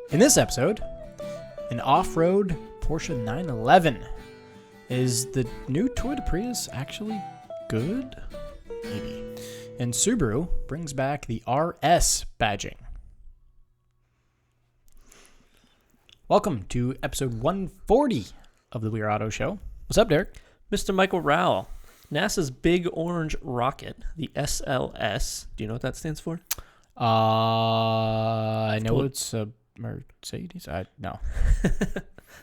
In this episode, an off-road Porsche 911. Is the new Toyota Prius actually good? Maybe. And Subaru brings back the RS badging. Welcome to episode 140 of the We're Auto Show. What's up, Derek? Mr. Michael Rowell, NASA's big orange rocket, the SLS. Do you know what that stands for? I know it's a Mercedes. No.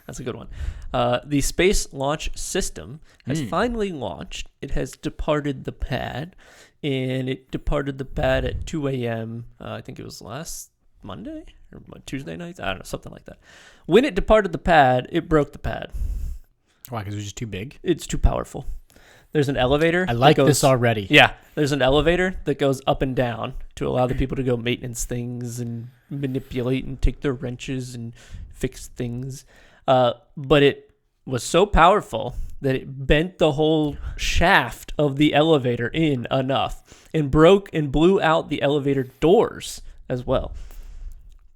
That's a good one. The Space Launch System has finally launched. It has departed the pad, and it departed the pad at 2 a.m. I think it was last Monday or Tuesday night. I don't know, something like that. When it departed the pad, it broke the pad. Why? Because it was just too big? It's too powerful. There's an elevator. I like this already. Yeah, there's an elevator that goes up and down to allow the people to go maintenance things and manipulate and take their wrenches and fix things. But it was so powerful that it bent the whole shaft of the elevator in enough and broke and blew out the elevator doors as well.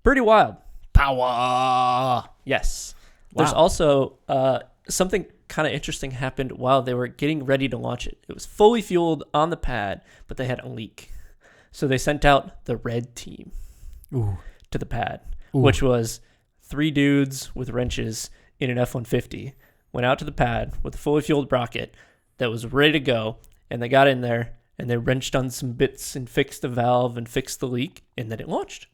Pretty wild. Power. Yes. Wow. There's also something kind of interesting happened while they were getting ready to launch it. It was fully fueled on the pad, but they had a leak. So they sent out the red team to the pad, which was 3 dudes with wrenches in an F-150, went out to the pad with a fully fueled rocket that was ready to go, and they got in there, and they wrenched on some bits and fixed the valve and fixed the leak, and then it launched.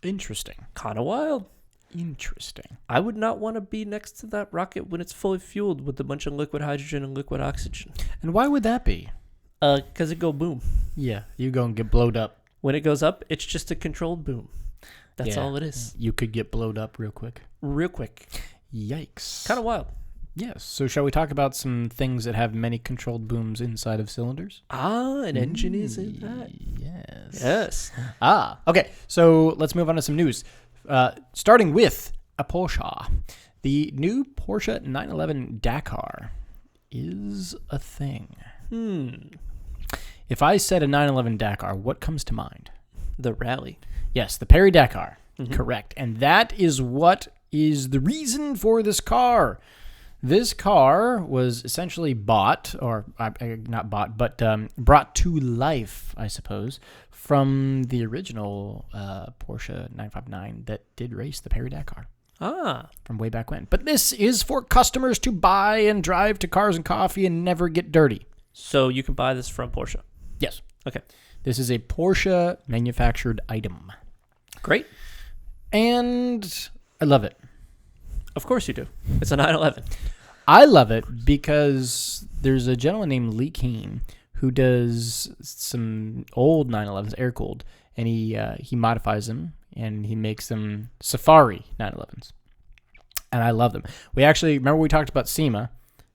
Interesting. Kind of wild. Interesting. I would not want to be next to that rocket when it's fully fueled with a bunch of liquid hydrogen and liquid oxygen. And why would that be? Because it go boom. Yeah, you go and get blowed up. When it goes up, it's just a controlled boom. That's all it is. You could get blowed up real quick. Real quick. Yikes. Kind of wild. Yes. So shall we talk about some things that have many controlled booms inside of cylinders? An engine is in that. Yes. Okay. So let's move on to some news. Starting with a Porsche. The new Porsche 911 Dakar is a thing. If I said a 911 Dakar, what comes to mind? The rally. Yes, the Perry Dakar. Correct. And that is what is the reason for this car. This car was essentially bought, or not bought, but brought to life, I suppose, from the original Porsche 959 that did race the Perry Dakar. From way back when. But this is for customers to buy and drive to Cars and Coffee and never get dirty. So you can buy this from Porsche? Yes. Okay. This is a Porsche manufactured item. Great. And I love it. Of course you do. It's a 911. I love it because there's a gentleman named Lee Keane who does some old 911s, air-cooled, and he modifies them, and he makes them Safari 911s. And I love them. We actually, remember we talked about SEMA?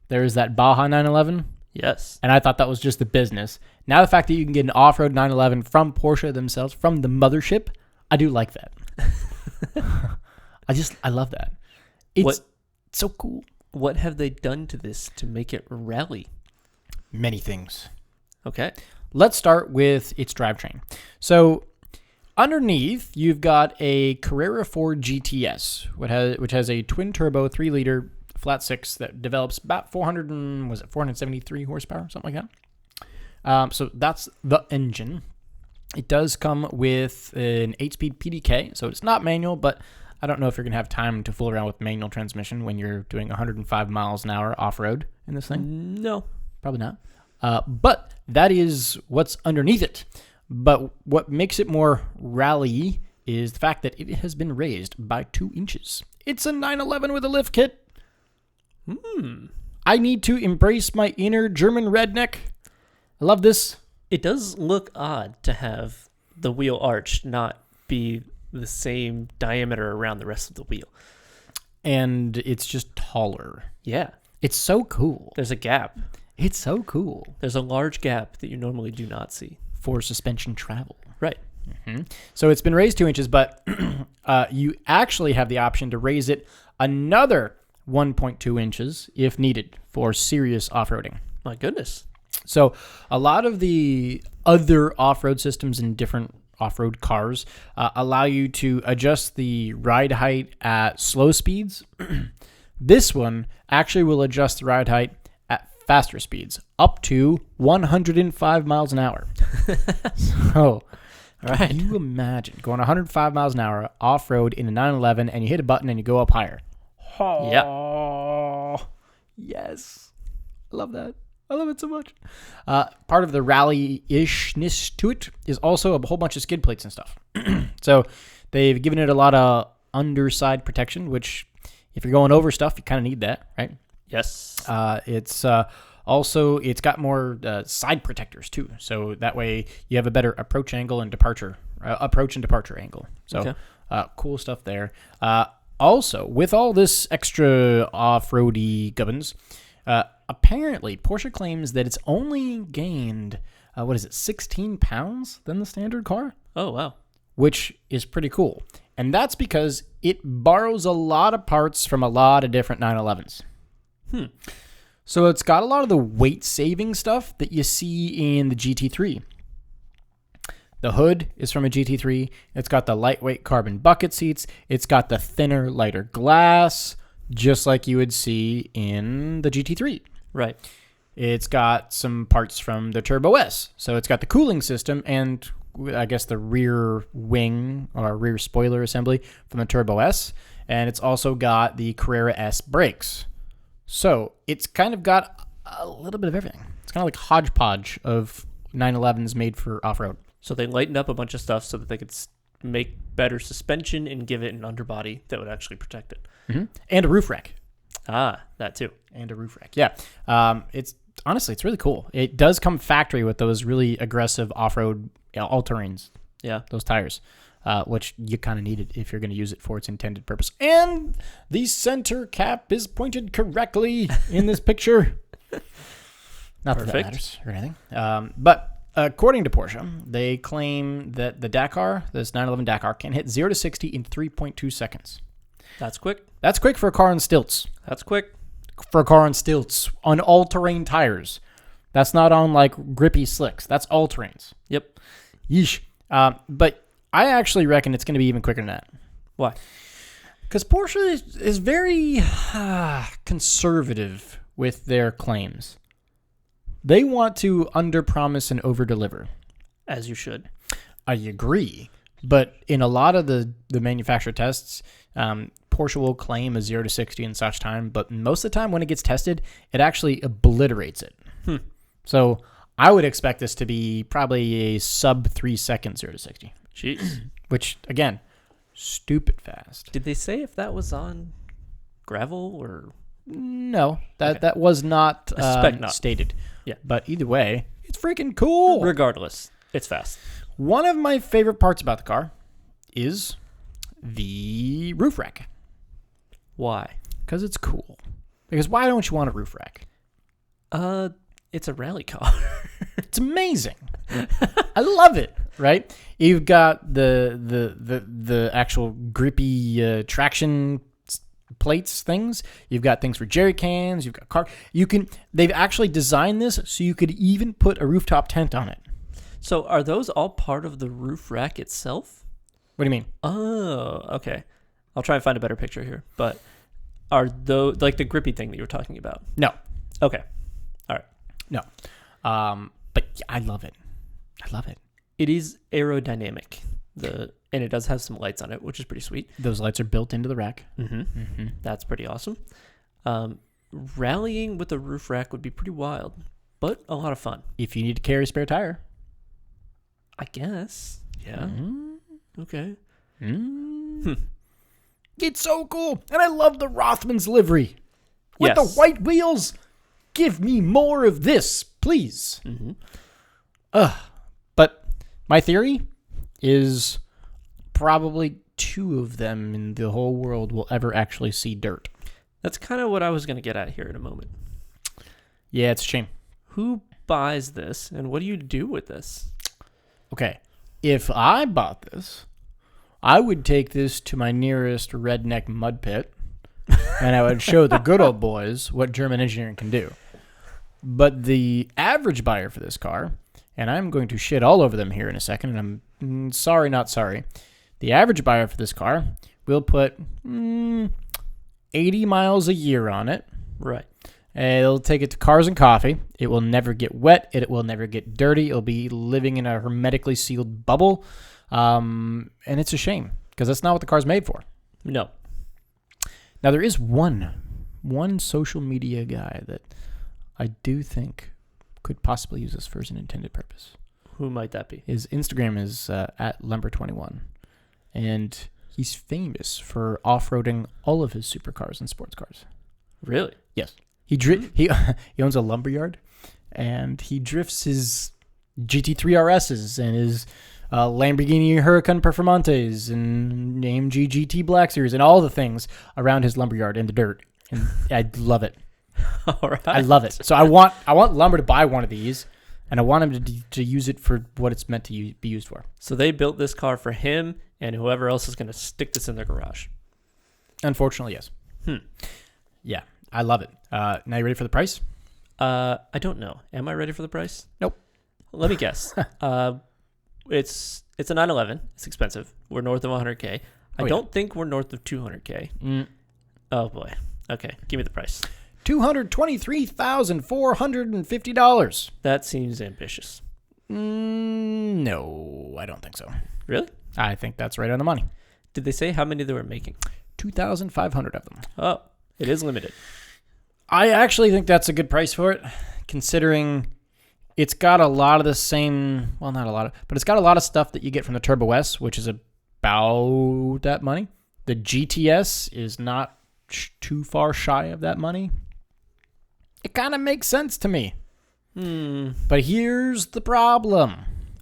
There's that Baja 911. Yes. And I thought that was just the business. Now the fact that you can get an off-road 911 from Porsche themselves, from the mothership, I do like that. I love that. It's so cool. What have they done to this to make it rally? Many things. Okay. Let's start with its drivetrain. So underneath, you've got a Carrera 4 GTS, which has a twin-turbo 3-liter flat 6 that develops about 473 horsepower, something like that. So that's the engine. It does come with an 8-speed PDK, so it's not manual, but I don't know if you're going to have time to fool around with manual transmission when you're doing 105 miles an hour off-road in this thing. No. Probably not. But that is what's underneath it. But what makes it more rally is the fact that it has been raised by 2 inches. It's a 911 with a lift kit. I need to embrace my inner German redneck. I love this. It does look odd to have the wheel arch not be the same diameter around the rest of the wheel. And it's just taller. Yeah. It's so cool. There's a gap. It's so cool. There's a large gap that you normally do not see. For suspension travel. Right. So it's been raised 2 inches, but you actually have the option to raise it another 1.2 inches if needed for serious off-roading. My goodness. So a lot of the other off-road systems in different off-road cars allow you to adjust the ride height at slow speeds. This one actually will adjust the ride height at faster speeds, up to 105 miles an hour. So, can you imagine going 105 miles an hour off-road in a 911 and you hit a button and you go up higher? Yeah. Yes. I love that. I love it so much. Part of the rally-ishness to it is also a whole bunch of skid plates and stuff. So they've given it a lot of underside protection, which if you're going over stuff, you kind of need that, right? Yes. It's got more side protectors too. So that way you have a better approach and departure angle. So cool stuff there. Also, with all this extra off-roady gubbins, apparently Porsche claims that it's only gained, 16 pounds than the standard car? Oh, wow. Which is pretty cool. And that's because it borrows a lot of parts from a lot of different 911s. So it's got a lot of the weight-saving stuff that you see in the GT3. The hood is from a GT3. It's got the lightweight carbon bucket seats. It's got the thinner, lighter glass, just like you would see in the GT3. Right. It's got some parts from the Turbo S. So it's got the cooling system and I guess the rear wing or rear spoiler assembly from the Turbo S. And it's also got the Carrera S brakes. So it's kind of got a little bit of everything. It's kind of like hodgepodge of 911s made for off-road. So they lightened up a bunch of stuff so that they could make better suspension and give it an underbody that would actually protect it. Mm-hmm. And a roof rack. That too. And a roof rack. Yeah. It's really cool. It does come factory with those really aggressive off-road all-terrains. Yeah. Those tires, which you kind of need it if you're going to use it for its intended purpose. And the center cap is pointed correctly in this picture. Not that matters or anything. But according to Porsche, they claim that the Dakar, this 911 Dakar, can hit 0 to 60 in 3.2 seconds. That's quick. That's quick for a car on stilts. That's quick. For a car on stilts, on all-terrain tires. That's not on, like, grippy slicks. That's all-terrains. Yep. Yeesh. But I actually reckon it's going to be even quicker than that. Why? Because Porsche is very conservative with their claims. They want to underpromise and overdeliver. As you should. I agree. But in a lot of the manufacturer tests, Porsche will claim a 0 to 60 in such time, but most of the time when it gets tested, it actually obliterates it. So I would expect this to be probably a sub 3 second 0 to 60. Jeez. Which, again, stupid fast. Did they say if that was on gravel or... No, that was not, not stated. Yeah. But either way, it's freaking cool. Regardless, it's fast. One of my favorite parts about the car is the roof rack. Why? Because it's cool. Because why don't you want a roof rack? It's a rally car. It's amazing. I love it. Right? You've got the actual grippy traction plates things. You've got things for jerry cans. You've got car. They've actually designed this so you could even put a rooftop tent on it. So are those all part of the roof rack itself? What do you mean? Oh, okay. I'll try and find a better picture here. But are those like the grippy thing that you were talking about? No. Okay. All right. No. But yeah, I love it. I love it. It is aerodynamic. And it does have some lights on it, which is pretty sweet. Those lights are built into the rack. That's pretty awesome. Rallying with a roof rack would be pretty wild, but a lot of fun. If you need to carry a spare tire. I guess. Yeah. Okay. It's so cool. And I love the Rothmans livery. With the white wheels. Give me more of this, please. But my theory is probably 2 of them in the whole world will ever actually see dirt. That's kind of what I was going to get at here in a moment. Yeah, it's a shame. Who buys this, and what do you do with this? Okay, if I bought this, I would take this to my nearest redneck mud pit, and I would show the good old boys what German engineering can do. But the average buyer for this car, and I'm going to shit all over them here in a second, and I'm sorry, not sorry. The average buyer for this car will put 80 miles a year on it. Right. It'll take it to Cars and Coffee. It will never get wet. It will never get dirty. It'll be living in a hermetically sealed bubble. And it's a shame because that's not what the car's made for. No. Now, there is one social media guy that I do think could possibly use this for his intended purpose. Who might that be? His Instagram is at Lumber21. And he's famous for off-roading all of his supercars and sports cars. Really? Yes. He owns a lumberyard, and he drifts his GT3 RSs and his Lamborghini Huracan Performantes and AMG GT Black Series and all the things around his lumberyard in the dirt. And I love it. All right. I love it. So I want Lumber to buy one of these, and I want him to use it for what it's meant to be used for. So they built this car for him and whoever else is going to stick this in their garage. Unfortunately, yes. Yeah, I love it. Now you ready for the price? I don't know. Am I ready for the price? Nope. Let me guess. It's a 911. It's expensive. We're north of 100K. I don't think we're north of 200K. Oh boy. Okay, give me the price. $223,450. That seems ambitious. No, I don't think so. Really? I think that's right on the money. Did they say how many they were making? 2,500 of them. Oh, it is limited. I actually think that's a good price for it, considering it's got a lot of the same, well, not a lot of, but it's got a lot of stuff that you get from the Turbo S, which is about that money. The GTS is not too far shy of that money. It kind of makes sense to me. But here's the problem.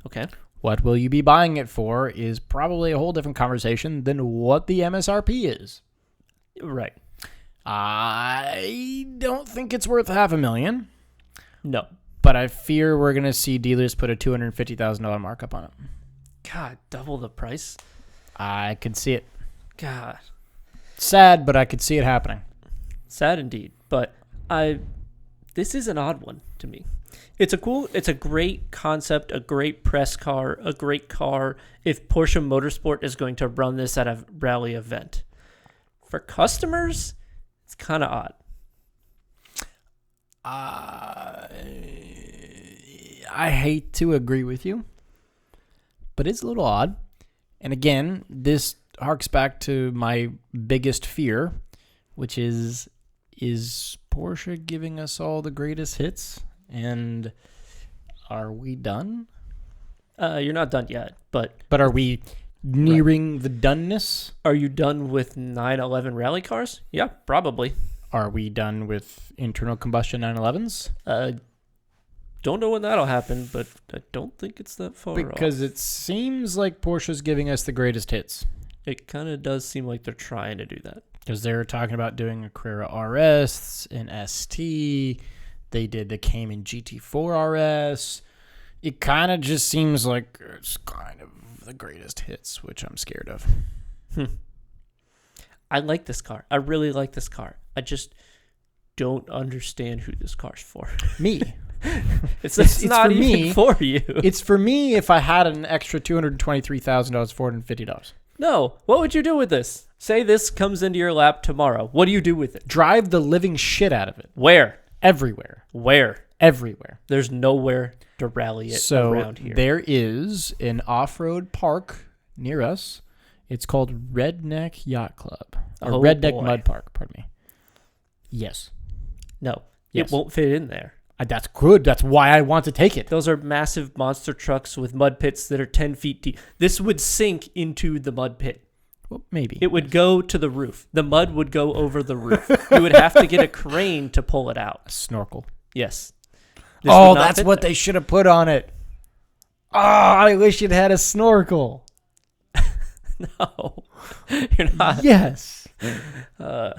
Okay. What will you be buying it for is probably a whole different conversation than what the MSRP is. Right. I don't think it's worth $500,000. No. But I fear we're going to see dealers put a $250,000 markup on it. God, double the price? I could see it. God. Sad, but I could see it happening. Sad indeed. But this is an odd one to me. It's a great concept, a great press car, a great car if Porsche Motorsport is going to run this at a rally event. For customers, it's kind of odd. I hate to agree with you, but it's a little odd. And again, this harks back to my biggest fear, which is Porsche giving us all the greatest hits? And are we done? You're not done yet, but are we nearing the doneness? Are you done with 911 rally cars? Yeah, probably. Are we done with internal combustion 911s? Don't know when that'll happen, but I don't think it's that far off. Because it seems like Porsche's giving us the greatest hits. It kind of does seem like they're trying to do that. Because they're talking about doing a Carrera RS, an ST. They did the Cayman GT4 RS. It kind of just seems like it's kind of the greatest hits, which I'm scared of. I like this car. I really like this car. I just don't understand who this car's for. Me. It's not even me. For you. It's for me if I had an extra $223,450. No. What would you do with this? Say this comes into your lap tomorrow. What do you do with it? Drive the living shit out of it. Where? Everywhere. Where? Everywhere. There's nowhere to rally it around here. There is an off-road park near us. It's called Redneck Yacht Club. Or Redneck Mud Park, pardon me. Yes. No. Yes. It won't fit in there. That's good. That's why I want to take it. Those are massive monster trucks with mud pits that are 10 feet deep. This would sink into the mud pit. Well, maybe. It would go to the roof. The mud would go over the roof. You would have to get a crane to pull it out. A snorkel. Yes. That's what they should have put on it. Oh, I wish it had a snorkel. No. You're not. Yes. I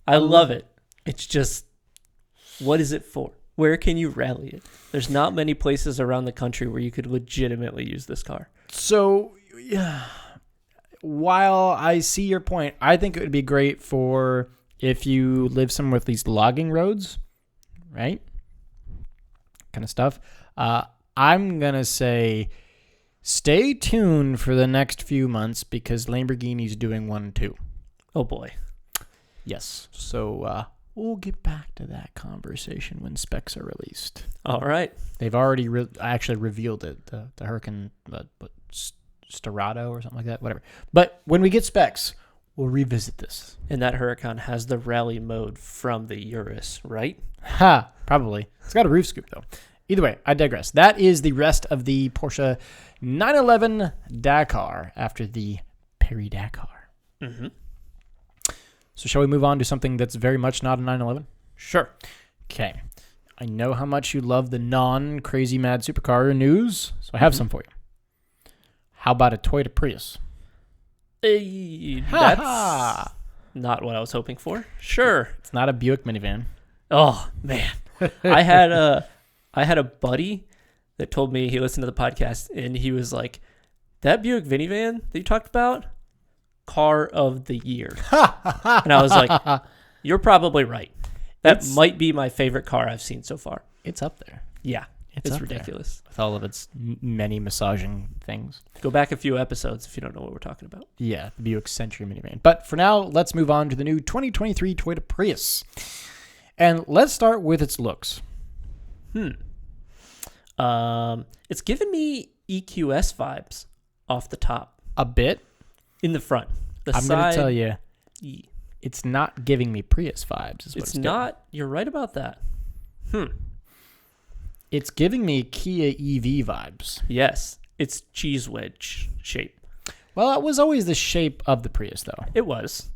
love it. It's just, what is it for? Where can you rally it? There's not many places around the country where you could legitimately use this car. So, yeah. While I see your point, I think it would be great for if you live somewhere with these logging roads, right? Kind of stuff. I'm going to say stay tuned for the next few months because Lamborghini's doing one too. Oh, boy. Yes. So we'll get back to that conversation when specs are released. All right. They've already actually revealed it, the Huracan Storado or something like that, whatever. But when we get specs, we'll revisit this. And that Huracan has the rally mode from the Urus, right? Ha! Probably. It's got a roof scoop, though. Either way, I digress. That is the rest of the Porsche 911 Dakar after the Paris-Dakar. Mm-hmm. So shall we move on to something that's very much not a 911? Sure. Okay. I know how much you love the non-crazy mad supercar news, so I have some for you. How about a Toyota Prius? That's not what I was hoping for. Sure. It's not a Buick minivan. Oh, man. I had a buddy that told me he listened to the podcast, and he was like, that Buick minivan that you talked about, car of the year. And I was like, you're probably right. That might be my favorite car I've seen so far. It's up there. Yeah. It's up ridiculous. There with all of its many massaging things. Go back a few episodes if you don't know what we're talking about. Yeah, the Buick Century minivan. But for now, let's move on to the new 2023 Toyota Prius. And let's start with its looks. It's giving me EQS vibes off the top. A bit. In the front. I'm going to tell you, it's not giving me Prius vibes. Is what it's not. You're right about that. It's giving me Kia EV vibes. Yes. It's cheese wedge shape. Well, it was always the shape of the Prius, though. It was.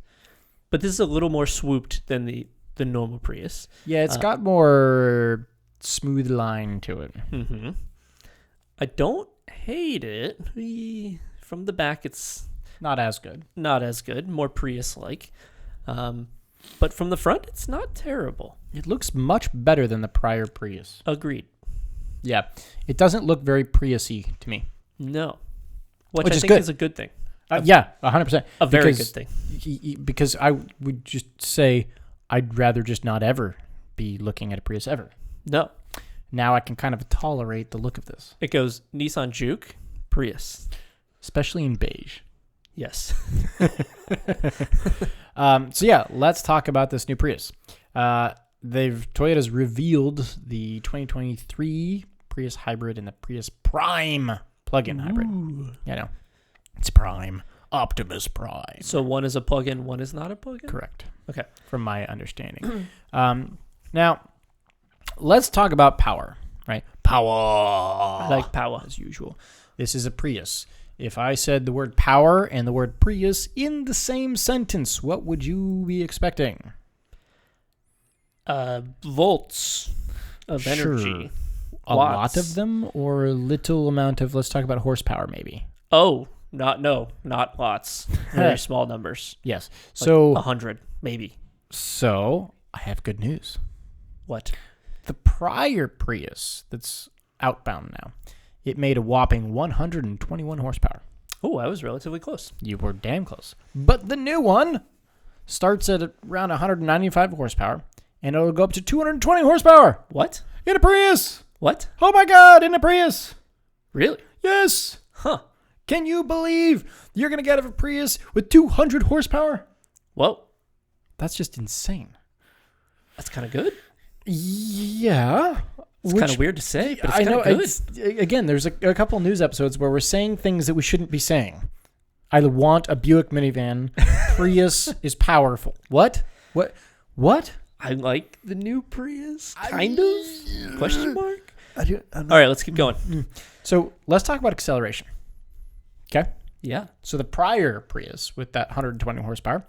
But this is a little more swooped than the normal Prius. Yeah, it's got more smooth line to it. Mm-hmm. I don't hate it. From the back, it's not as good. Not as good. More Prius-like. But from the front, it's not terrible. It looks much better than the prior Prius. Agreed. Yeah. It doesn't look very Prius-y to me. No. Which I is think good. is a good thing. Yeah, 100%. A very good thing. Because I would just say I'd rather just not ever be looking at a Prius ever. No. Now I can kind of tolerate the look of this. It goes Nissan Juke, Prius. Especially in beige. Yes. So yeah, let's talk about this new Prius. Toyota's revealed the 2023 Prius Hybrid and the Prius Prime plug-in hybrid. Yeah, no, it's Prime, Optimus Prime. So one is a plug-in, one is not a plug-in? Correct. Okay. From my understanding. Now, let's talk about power, right? Power. I like power. As usual. This is a Prius. If I said the word power and the word Prius in the same sentence, what would you be expecting? Volts of energy. A lot of them or a little amount of, let's talk about horsepower maybe. Oh, not lots. Very small numbers. Yes. Like so 100, maybe. So I have good news. What? The prior Prius that's outbound now, it made a whopping 121 horsepower. Oh, I was relatively close. You were damn close. But the new one starts at around 195 horsepower, and it'll go up to 220 horsepower. What? In a Prius. What? Oh my God, in a Prius. Really? Yes. Huh. Can you believe you're going to get a Prius with 200 horsepower? Whoa. That's just insane. That's kind of good. Yeah. It's kind of weird to say, but it's kind of good. Again, there's a couple news episodes where we're saying things that we shouldn't be saying. I want a Buick minivan. Prius is powerful. What? I like the new Prius, kind of? Question mark? All right, let's keep going. So let's talk about acceleration. Okay? Yeah. So the prior Prius with that 120 horsepower,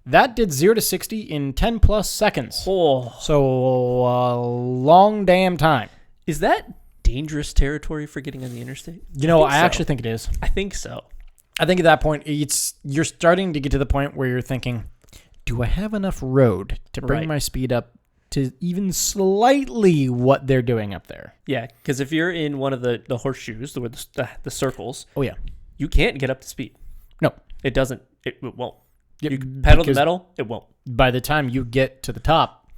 that did 0 to 60 in 10 plus seconds. Oh. So a long damn time. Is that dangerous territory for getting on the interstate? I actually think it is. I think so. I think at that point, you're starting to get to the point where you're thinking, do I have enough road to bring my speed up to even slightly what they're doing up there? Yeah, because if you're in one of the horseshoes, the circles, oh yeah, you can't get up to speed. No. It doesn't. It won't. Yep, you pedal the metal, it won't. By the time you get to the top,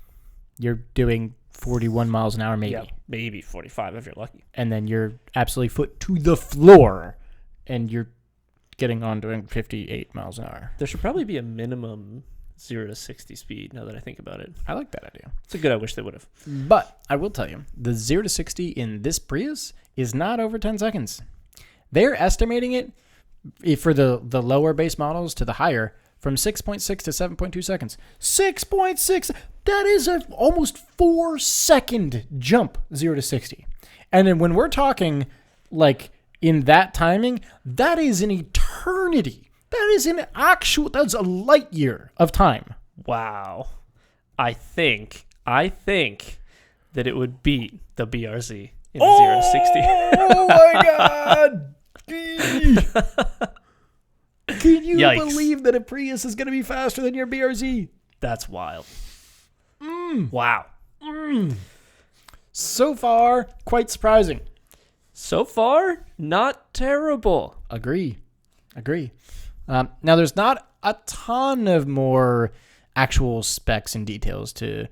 you're doing 41 miles an hour, maybe. Yeah, maybe 45 if you're lucky. And then you're absolutely foot to the floor, and you're getting on doing 58 miles an hour. There should probably be a minimum 0 to 60 speed, now that I think about it. I like that idea. It's a good I wish they would have. But I will tell you, the 0 to 60 in this Prius is not over 10 seconds. They're estimating it for the lower base models to the higher from 6.6 to 7.2 seconds. 6.6! That is an almost 4-second jump, 0 to 60. And then when we're talking, like, in that timing, that is an eternity. That's a light year of time. Wow. I think that it would beat the BRZ in the 0 to 60. Oh my God! Can you Yikes. believe that a Prius is going to be faster than your BRZ? That's wild. Wow. So far, quite surprising. So far, not terrible. Agree. Now, there's not a ton of more actual specs and details to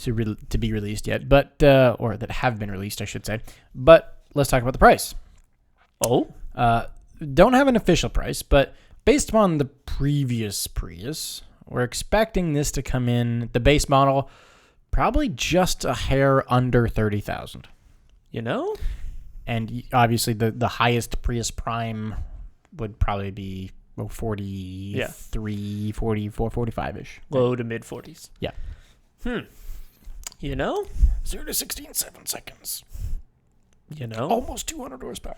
be released yet, but or that have been released, I should say. But let's talk about the price. Oh? Don't have an official price, but based upon the previous Prius, we're expecting this to come in, the base model, probably just a hair under 30,000. You know? And obviously the highest Prius Prime would probably be 43, 44, 45-ish. Low to mid 40s. Yeah. You know? 0 to 60 in 7 seconds. You know? Almost 200 horsepower.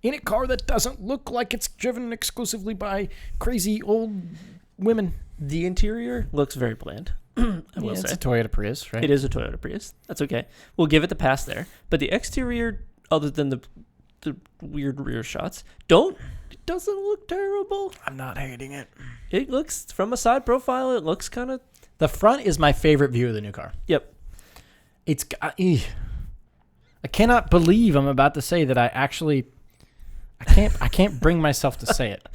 In a car that doesn't look like it's driven exclusively by crazy old women. The interior looks very bland. I will It's say. a Toyota Prius, right? It is a Toyota Prius. That's okay. We'll give it the pass there. But the exterior, other than the weird rear shots, it doesn't look terrible. I'm not hating it. It looks, from a side profile, it looks kind of... The front is my favorite view of the new car. Yep. It's... I cannot believe I'm about to say that I can't bring myself to say it.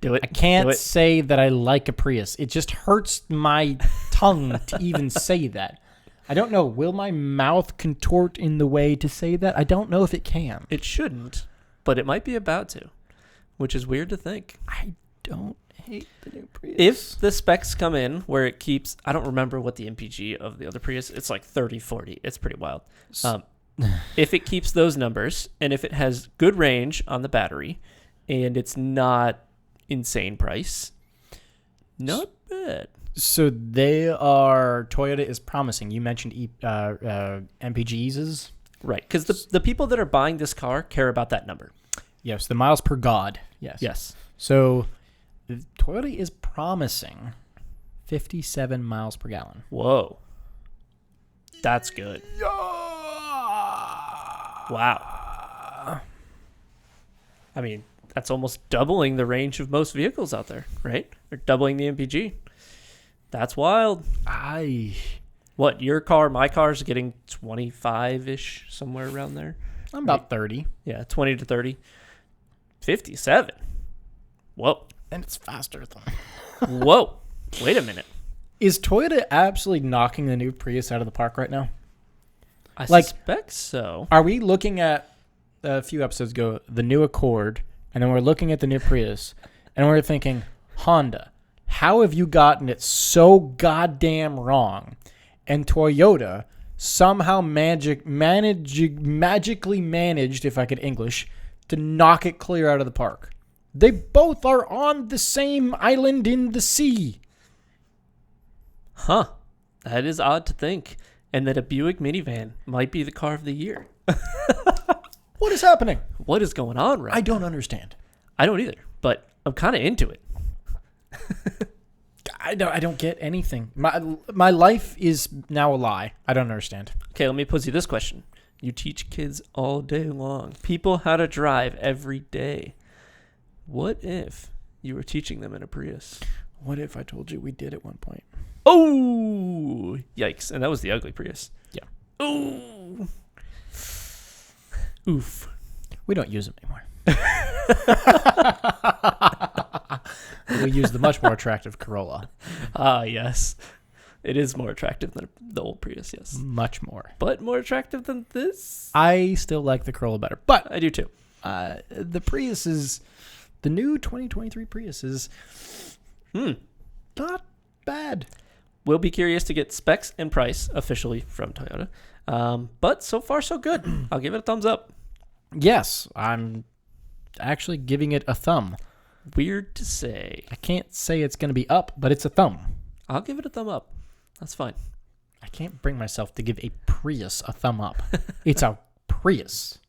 Do it. I can't Do it. say that I like a Prius. It just hurts my tongue to even say that. I don't know. Will my mouth contort in the way to say that? I don't know if it can. It shouldn't, but it might be about to, which is weird to think. I don't hate the new Prius. If the specs come in where it keeps... I don't remember what the MPG of the other Prius... It's like 30, 40. It's pretty wild. If it keeps those numbers, and if it has good range on the battery, and it's not insane price, not bad. So Toyota is promising. You mentioned MPGs. Right, because the people that are buying this car care about that number. Yes, the miles per god. Yes. So Toyota is promising 57 miles per gallon. Whoa. That's good. Wow. I mean, that's almost doubling the range of most vehicles out there, right? Or doubling the MPG. That's wild. What, your car, my car's getting 25-ish, somewhere around there? I'm about 30. Yeah, 20 to 30. 57. Whoa. And it's faster than... Whoa. Wait a minute. Is Toyota absolutely knocking the new Prius out of the park right now? I Like- suspect so. Are we looking at, a few episodes ago, the new Accord, and then we're looking at the new Prius, and we're thinking, Honda, how have you gotten it so goddamn wrong? And Toyota somehow magically managed, if I could English, to knock it clear out of the park. They both are on the same island in the sea. Huh. That is odd to think. And that a Buick minivan might be the car of the year. What is happening? What is going on right I don't understand. I don't either, but I'm kind of into it. I don't get anything. My life is now a lie. I don't understand. Okay, let me pose you this question. You teach kids all day long, people how to drive every day. What if you were teaching them in a Prius? What if I told you we did at one point? Oh, yikes. And that was the ugly Prius. Yeah. Ooh. Oof. We don't use them anymore. We use the much more attractive Corolla. Ah, yes. It is more attractive than the old Prius, yes. Much more. But more attractive than this? I still like the Corolla better. But I do too. the Prius is... The new 2023 Prius is not bad. We'll be curious to get specs and price officially from Toyota. But so far, so good. I'll give it a thumbs up. Yes, I'm actually giving it a thumb. Weird to say. I can't say it's going to be up, but it's a thumb. I'll give it a thumb up. That's fine. I can't bring myself to give a Prius a thumb up. It's a Prius.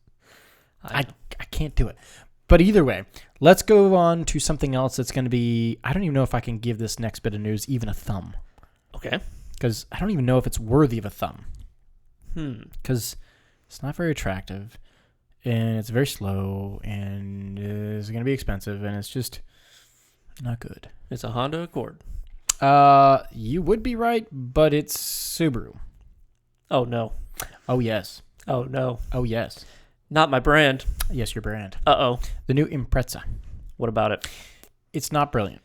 I can't do it. But either way, let's go on to something else that's going to be... I don't even know if I can give this next bit of news even a thumb. Okay. Because I don't even know if it's worthy of a thumb. Because it's not very attractive, and it's very slow, and it's going to be expensive, and it's just not good. It's a Honda Accord. You would be right, but it's Subaru. Oh, no. Oh, yes. Oh, no. Oh, yes. Not my brand. Yes, your brand. Uh-oh. The new Impreza. What about it? It's not brilliant.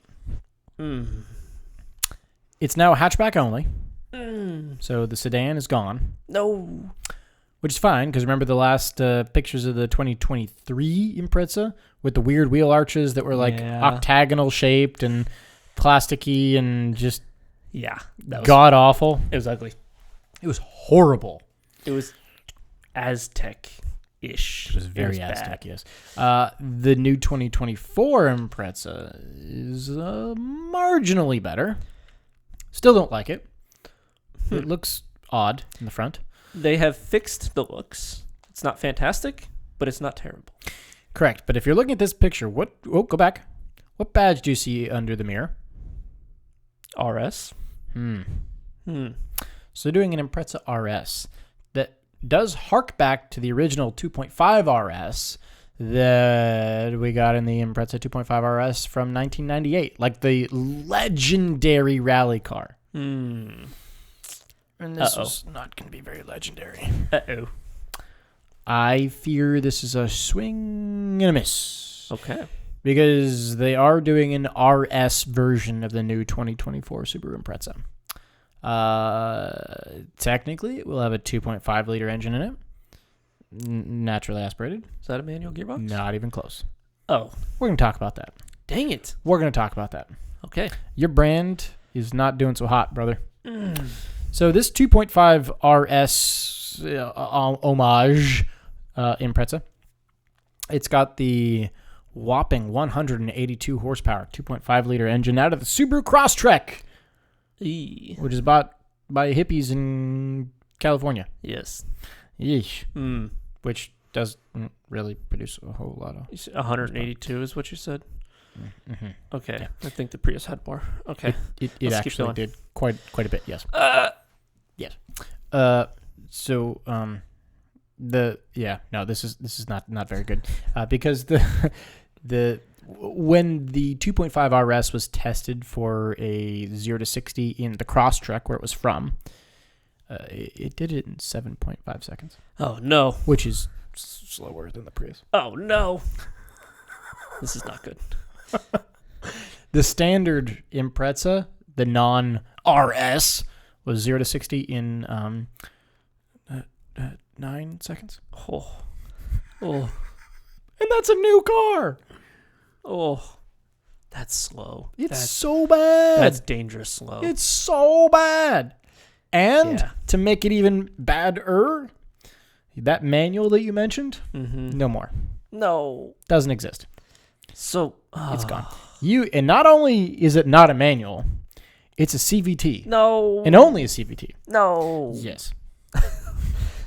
It's now a hatchback only. So the sedan is gone. No. Which is fine, because remember the last pictures of the 2023 Impreza with the weird wheel arches that were like octagonal shaped and plasticky and just god awful. It was ugly. It was horrible. It was Aztec-ish. It was very Aztec, yes. The new 2024 Impreza is marginally better. Still don't like it. It looks odd in the front. They have fixed the looks. It's not fantastic, but it's not terrible. Correct. But if you're looking at this picture, go back. What badge do you see under the mirror? RS. So they're doing an Impreza RS that does hark back to the original 2.5 RS that we got in the Impreza 2.5 RS from 1998, like the legendary rally car. And this is not going to be very legendary. Uh-oh. I fear this is a swing and a miss. Okay. Because they are doing an RS version of the new 2024 Subaru Impreza. Technically, it will have a 2.5-liter engine in it. Naturally aspirated. Is that a manual gearbox? Not even close. Oh. We're going to talk about that. Dang it. We're going to talk about that. Okay. Your brand is not doing so hot, brother. So this 2.5 RS homage Impreza, it's got the whopping 182 horsepower, 2.5-liter engine out of the Subaru Crosstrek, which is bought by hippies in California. Yes. Yeesh. Which doesn't really produce a whole lot of... 182 is what you said? Mm-hmm. Okay. Yeah. I think the Prius had more. Okay. It actually did quite a bit, yes. Yes. This is not very good. Because when the 2.5 RS was tested for a 0 to 60 in the Crosstrek where it was from, it did it in 7.5 seconds. Oh no. Which is slower than the Prius. Oh no. This is not good. The standard Impreza, the non-RS, was 0 to 60 in 9 seconds. Oh. And that's a new car. Oh. That's slow. It's so bad. That's dangerous slow. It's so bad. And to make it even badder, that manual that you mentioned, no more. No. Doesn't exist. So it's gone. And not only is it not a manual, it's a CVT. No. And only a CVT. No. Yes.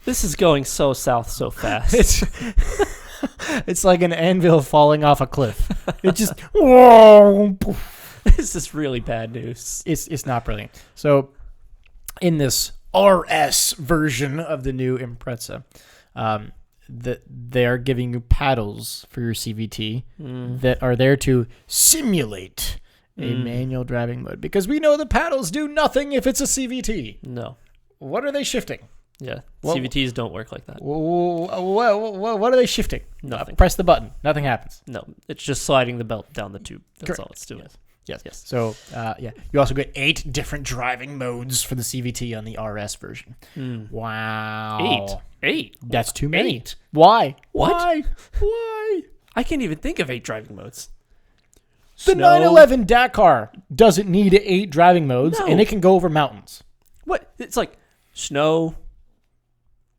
This is going so south so fast. It's like an anvil falling off a cliff. It just whoa. This is really bad news. It's not brilliant. So in this RS version of the new Impreza, they are giving you paddles for your CVT that are there to simulate a manual driving mode. Because we know the paddles do nothing if it's a CVT. No. What are they shifting? Yeah, CVTs don't work like that. What are they shifting? Nothing. Press the button. Nothing happens. No, it's just sliding the belt down the tube. That's all it's doing. Yes. Yes. Yes. So, you also get 8 different driving modes for the CVT on the RS version. Wow. 8? That's too many. 8? Why? What? Why? I can't even think of 8 driving modes. The Snow. 911 Dakar doesn't need 8 driving modes, No. and it can go over mountains. What? It's like snow,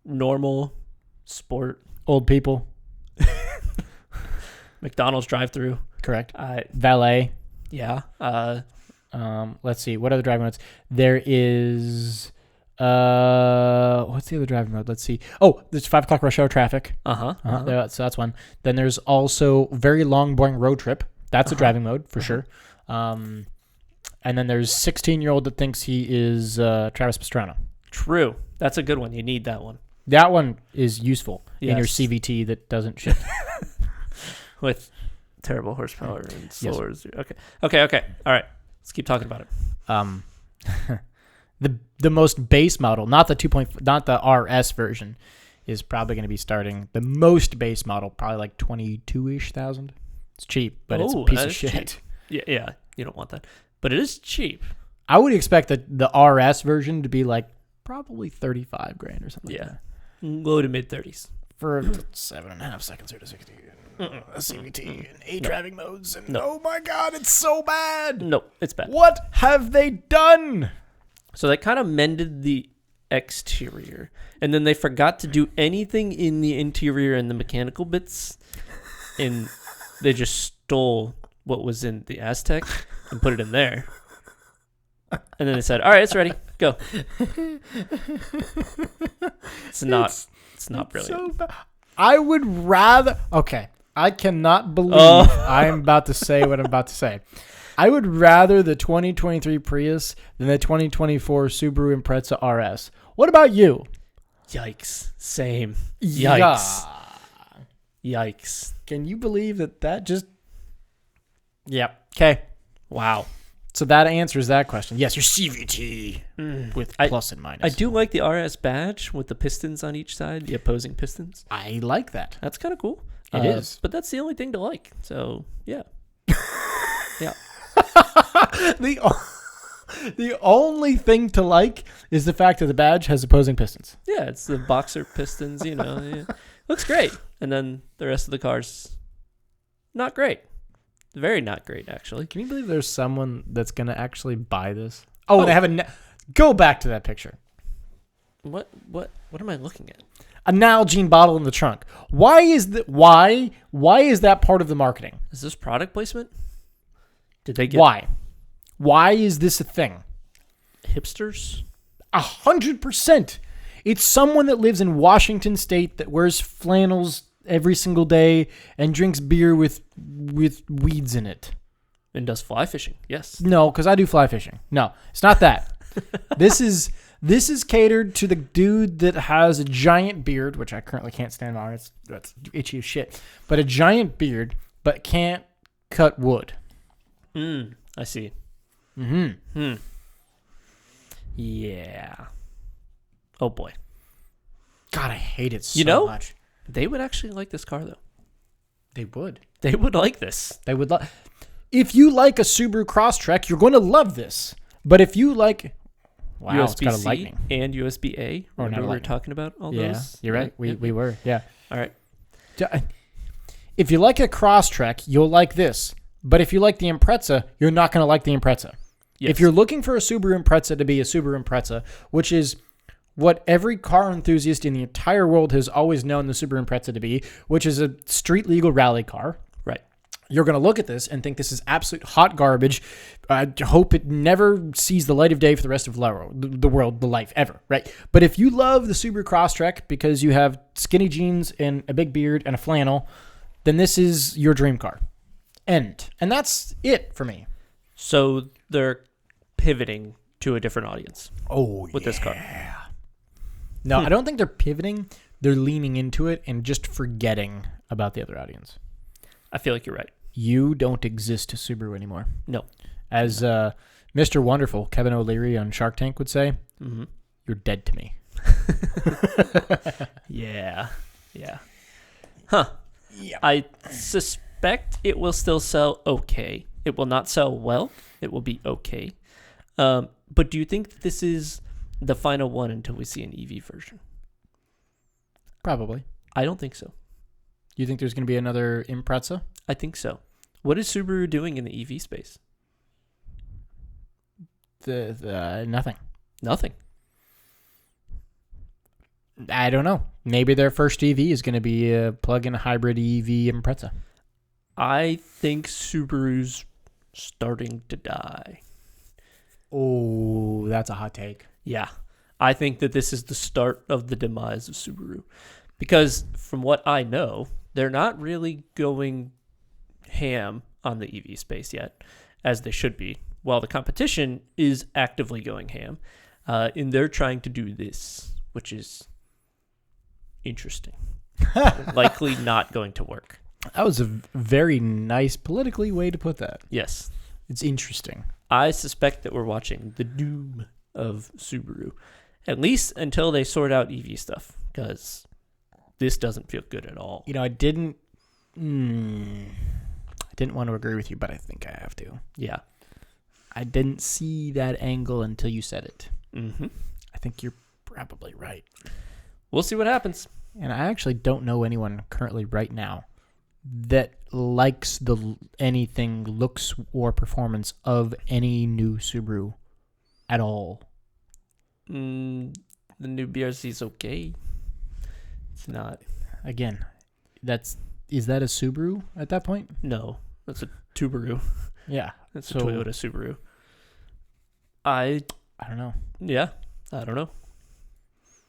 normal, sport, Old people. McDonald's drive-through. Correct. Uh, Valet. yeah. Let's see. What other driving modes? There is... what's the other driving mode? Let's see. Oh, there's 5 o'clock rush hour traffic. Uh-huh. So that's one. Then there's also very long, boring road trip. That's a driving mode for sure. And then there's 16-year-old that thinks he is Travis Pastrana. True. That's a good one. You need that one. That one is useful in your Yes. CVT that doesn't shift. With terrible horsepower and slower. Yes. Okay. All right. Let's keep talking about it. The most base model, not the RS version, is probably going to be starting. The most base model, probably like 22-ish thousand. It's cheap, but it's a piece of shit. Cheap. Yeah. You don't want that, but it is cheap. I would expect the RS version to be like probably 35 grand or something. Yeah, like low to mid 30s for 7.5 seconds or to 60. A CVT and 8 driving modes, and oh my god, it's so bad. No, it's bad. What have they done? So they kind of mended the exterior, and then they forgot to do anything in the interior and the mechanical bits, and they just stole what was in the Aztec and put it in there. And then they said, "All right, it's ready. Go." It's not brilliant. So bad. I would rather. Okay, I cannot believe I'm about to say what I'm about to say. I would rather the 2023 Prius than the 2024 Subaru Impreza RS. What about you? Yikes. Same. Yikes. Yikes. Can you believe that just... Yep. Okay. Wow. So that answers that question. Yes, your CVT with plus and minus. I do like the RS badge with the pistons on each side, the opposing pistons. I like that. That's kind of cool. It is. But that's the only thing to like. So, yeah. Yeah. The only thing to like is the fact that the badge has opposing pistons. Yeah, it's the boxer pistons, Yeah. Looks great. And then the rest of the car's not great. Very not great, actually. Can you believe there's someone that's going to actually buy this? Oh, they have go back to that picture. What am I looking at? A Nalgene bottle in the trunk. Why is that part of the marketing? Is this product placement? Did they get Why is this a thing? hipsters? 100%. It's someone that lives in Washington State that wears flannels every single day and drinks beer with weeds in it. And does fly fishing. Yes. No, because I do fly fishing. No, it's not that. This is catered to the dude that has a giant beard, which I currently can't stand on. That's itchy as shit. But a giant beard, but can't cut wood. I see. Yeah. Oh boy. God, I hate it so much. They would actually like this car, though. They would. They would like this. They would love. If you like a Subaru Crosstrek, you're going to love this. But if you like, wow, it's got a USB-C lightning and USB-A. Or not we were lightning. talking about all Yeah, those. you're right. We were. Yeah. All right. If you like a Crosstrek, you'll like this. But if you like the Impreza, you're not going to like the Impreza. Yes. If you're looking for a Subaru Impreza to be a Subaru Impreza, which is what every car enthusiast in the entire world has always known the Subaru Impreza to be, which is a street legal rally car. Right. You're going to look at this and think this is absolute hot garbage. I hope it never sees the light of day for the rest of the world, the life, ever, right? But if you love the Subaru Crosstrek because you have skinny jeans and a big beard and a flannel, then this is your dream car. And that's it for me. So they're pivoting to a different audience. With this car. No, I don't think they're pivoting. They're leaning into it and just forgetting about the other audience. I feel like you're right. You don't exist to Subaru anymore. No. As Mr. Wonderful, Kevin O'Leary on Shark Tank would say, you're dead to me. Yeah. Huh. Yeah. I suspect it will still sell okay It will not sell well. It will be okay. But do you think that this is the final one until we see an EV version? Probably. I don't think so. You think there's going to be another Impreza? I think so. What is Subaru doing in the EV space? Nothing. Nothing. I don't know. Maybe their first EV is going to be a plug-in hybrid EV Impreza. I think Subaru's starting to die. Oh, that's a hot take. Yeah. I think that this is the start of the demise of Subaru. Because from what I know, they're not really going ham on the EV space yet, as they should be, while the competition is actively going ham. And they're trying to do this, which is interesting. Likely not going to work. That was a very nice politically way to put that. Yes. It's interesting. I suspect that we're watching the doom of Subaru, at least until they sort out EV stuff, because this doesn't feel good at all. You know, I didn't want to agree with you, but I think I have to. Yeah. I didn't see that angle until you said it. Mm-hmm. I think you're probably right. We'll see what happens. And I actually don't know anyone currently right now that likes anything looks or performance of any new Subaru at all. The new BRZ is okay. It's not. Again, is that a Subaru at that point? No, that's a Tubaru. Yeah, That's a Toyota Subaru. I don't know. Yeah, I don't know.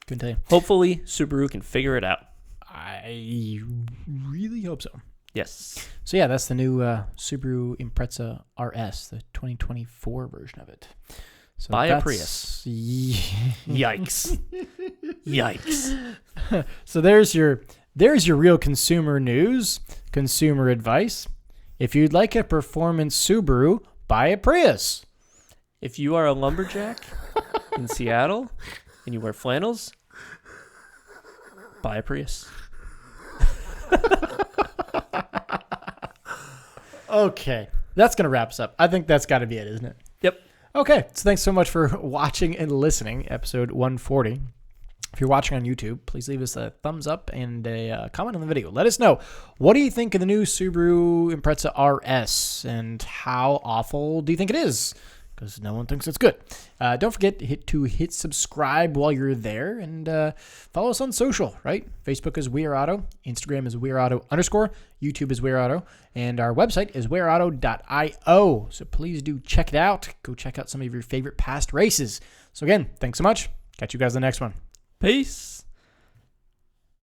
Couldn't tell you. Hopefully, Subaru can figure it out. I really hope so. Yes. So yeah, that's the new Subaru Impreza RS, the 2024 version of it. So Buy a Prius. Yikes. Yikes. So there's your real consumer news, consumer advice. If you'd like a performance Subaru, buy a Prius. If you are a lumberjack in Seattle and you wear flannels, buy a Prius. Okay, that's going to wrap us up. I think that's got to be it, isn't it? Yep. Okay, so thanks so much for watching and listening, episode 140. If you're watching on YouTube, please leave us a thumbs up and a comment on the video. Let us know, what do you think of the new Subaru Impreza RS, and how awful do you think it is? Because no one thinks it's good. Don't forget to hit subscribe while you're there, and follow us on social, right? Facebook is WeAreAuto, Instagram is WeAreAuto_, YouTube is WeAreAuto, and our website is weareauto.io. So please do check it out. Go check out some of your favorite past races. So again, thanks so much. Catch you guys in the next one. Peace.